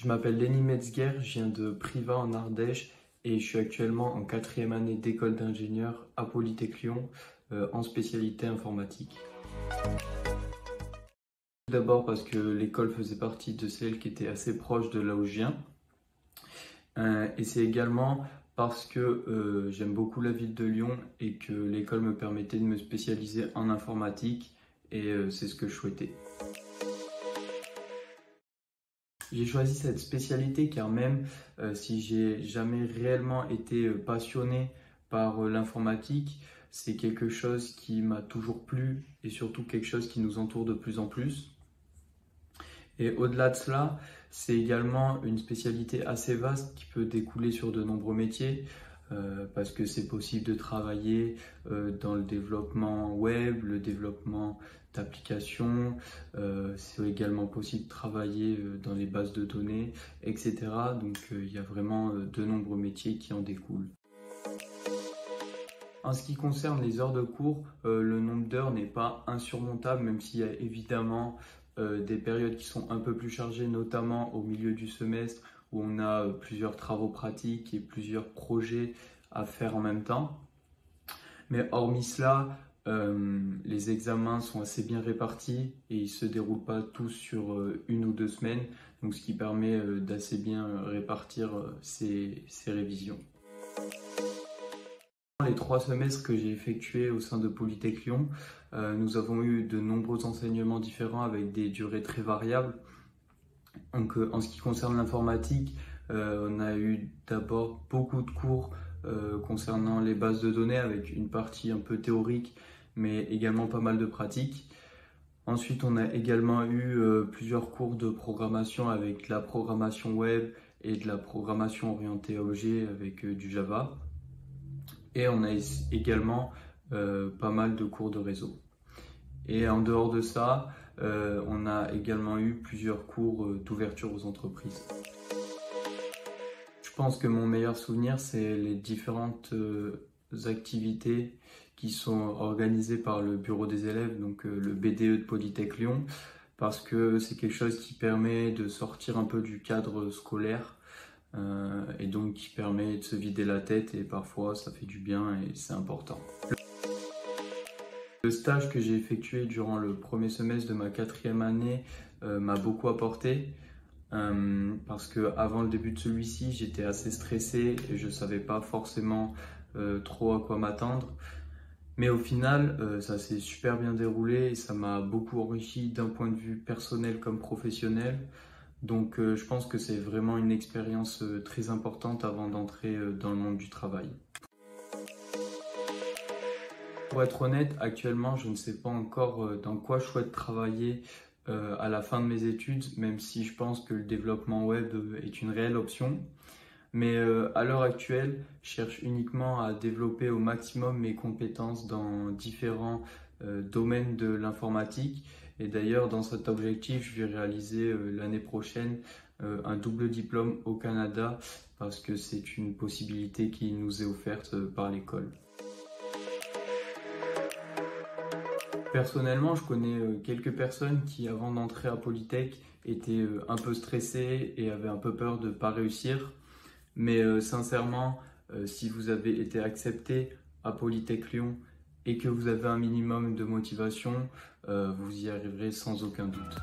Je m'appelle Lenny Metzger, je viens de Privas en Ardèche et je suis actuellement en 4e année d'école d'ingénieur à Polytech Lyon en spécialité informatique. Tout d'abord parce que l'école faisait partie de celles qui étaient assez proches de là où je viens. Et c'est également parce que j'aime beaucoup la ville de Lyon et que l'école me permettait de me spécialiser en informatique et c'est ce que je souhaitais. J'ai choisi cette spécialité car même si j'ai jamais réellement été passionné par l'informatique, c'est quelque chose qui m'a toujours plu et surtout quelque chose qui nous entoure de plus en plus. Et au-delà de cela, c'est également une spécialité assez vaste qui peut découler sur de nombreux métiers parce que c'est possible de travailler dans le développement web, le développement d'applications, c'est également possible de travailler dans les bases de données, etc. Donc il y a vraiment de nombreux métiers qui en découlent. En ce qui concerne les heures de cours, le nombre d'heures n'est pas insurmontable, même s'il y a évidemment des périodes qui sont un peu plus chargées, notamment au milieu du semestre où on a plusieurs travaux pratiques et plusieurs projets à faire en même temps. Mais hormis cela, les examens sont assez bien répartis et ils ne se déroulent pas tous sur 1 ou 2 semaines, donc ce qui permet d'assez bien répartir ces révisions. Les 3 semestres que j'ai effectués au sein de Polytech Lyon, nous avons eu de nombreux enseignements différents avec des durées très variables. Donc, en ce qui concerne l'informatique, on a eu d'abord beaucoup de cours concernant les bases de données avec une partie un peu théorique, mais également pas mal de pratique. Ensuite, on a également eu plusieurs cours de programmation avec de la programmation web et de la programmation orientée objet avec du Java. Et on a également pas mal de cours de réseau. Et en dehors de ça, on a également eu plusieurs cours d'ouverture aux entreprises. Je pense que mon meilleur souvenir, c'est les différentes activités qui sont organisées par le bureau des élèves, donc le BDE de Polytech Lyon, parce que c'est quelque chose qui permet de sortir un peu du cadre scolaire et donc qui permet de se vider la tête et parfois ça fait du bien et c'est important. Le stage que j'ai effectué durant le premier semestre de ma 4e année m'a beaucoup apporté parce que avant le début de celui-ci, j'étais assez stressé et je ne savais pas forcément trop à quoi m'attendre. Mais au final, ça s'est super bien déroulé et ça m'a beaucoup enrichi d'un point de vue personnel comme professionnel. Donc je pense que c'est vraiment une expérience très importante avant d'entrer dans le monde du travail. Pour être honnête, actuellement, je ne sais pas encore dans quoi je souhaite travailler à la fin de mes études, même si je pense que le développement web est une réelle option. Mais à l'heure actuelle, je cherche uniquement à développer au maximum mes compétences dans différents domaines de l'informatique. Et d'ailleurs, dans cet objectif, je vais réaliser l'année prochaine un double diplôme au Canada parce que c'est une possibilité qui nous est offerte par l'école. Personnellement, je connais quelques personnes qui, avant d'entrer à Polytech, étaient un peu stressées et avaient un peu peur de ne pas réussir. Mais sincèrement, si vous avez été accepté à Polytech Lyon et que vous avez un minimum de motivation, vous y arriverez sans aucun doute.